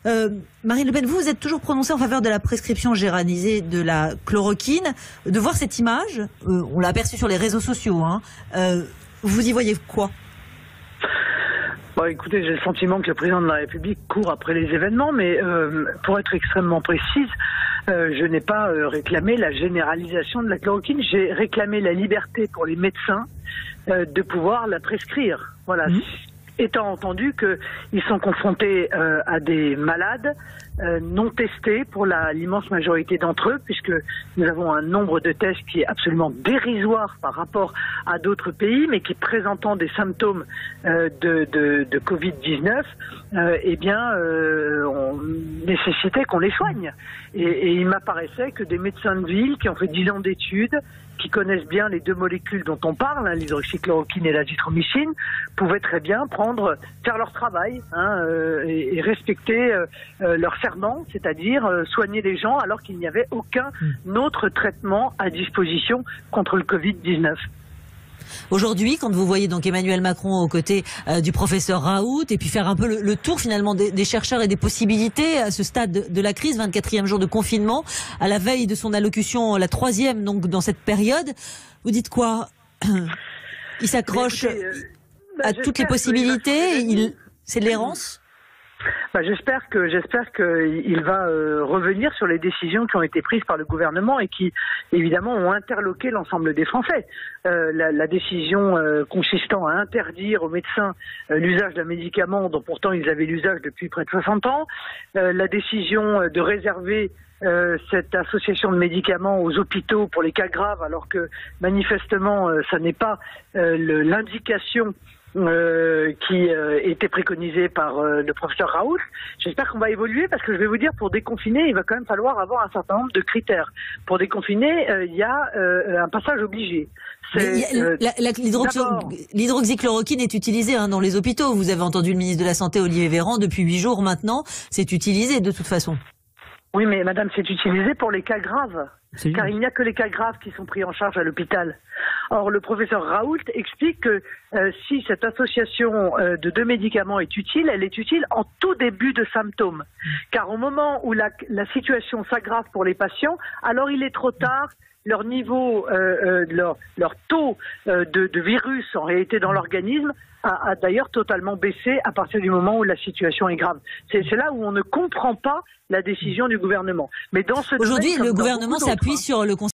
Marine Le Pen, vous êtes toujours prononcée en faveur de la prescription généralisée de la chloroquine. De voir cette image, on l'a aperçue sur les réseaux sociaux, hein, vous y voyez quoi ? Bon, écoutez, j'ai le sentiment que le président de la République court après les événements, mais pour être extrêmement précise, je n'ai pas réclamé la généralisation de la chloroquine, j'ai réclamé la liberté pour les médecins de pouvoir la prescrire. Voilà. Étant entendu qu'ils sont confrontés à des malades non testés pour l'immense majorité d'entre eux, puisque nous avons un nombre de tests qui est absolument dérisoire par rapport à d'autres pays, mais qui présentant des symptômes de Covid-19, on nécessitait qu'on les soigne. Et il m'apparaissait que des médecins de ville qui ont fait 10 ans d'études, qui connaissent bien les deux molécules dont on parle, hein, l'hydroxychloroquine et l'azithromycine, pouvaient très bien faire leur travail et respecter leur serment, c'est-à-dire soigner les gens alors qu'il n'y avait aucun autre traitement à disposition contre le Covid-19. Aujourd'hui, quand vous voyez donc Emmanuel Macron aux côtés du professeur Raoult et puis faire un peu le tour finalement des chercheurs et des possibilités à ce stade de la crise, 24e jour de confinement, à la veille de son allocution, la 3e donc dans cette période, vous dites quoi? Il s'accroche à toutes les possibilités, c'est de l'errance? J'espère qu'il va revenir sur les décisions qui ont été prises par le gouvernement et qui, évidemment, ont interloqué l'ensemble des Français. La décision consistant à interdire aux médecins l'usage d'un médicament dont pourtant ils avaient l'usage depuis près de 60 ans, la décision de réserver cette association de médicaments aux hôpitaux pour les cas graves, alors que manifestement, ça n'est pas l'indication qui était préconisé par le professeur Raoult. J'espère qu'on va évoluer parce que je vais vous dire, pour déconfiner, il va quand même falloir avoir un certain nombre de critères. Pour déconfiner, il y a un passage obligé. L'hydroxychloroquine est utilisée dans les hôpitaux. Vous avez entendu le ministre de la Santé, Olivier Véran, depuis 8 jours maintenant. C'est utilisé de toute façon. Oui, mais madame, c'est utilisé pour les cas graves. Car il n'y a que les cas graves qui sont pris en charge à l'hôpital. Or, le professeur Raoult explique que si cette association de deux médicaments est utile, elle est utile en tout début de symptômes. Car au moment où la situation s'aggrave pour les patients, alors il est trop tard. Leur niveau, leur taux de virus en réalité dans l'organisme a d'ailleurs totalement baissé à partir du moment où la situation est grave. C'est là où on ne comprend pas la décision du gouvernement. Mais dans ce aujourd'hui, le gouvernement s'appuie sur le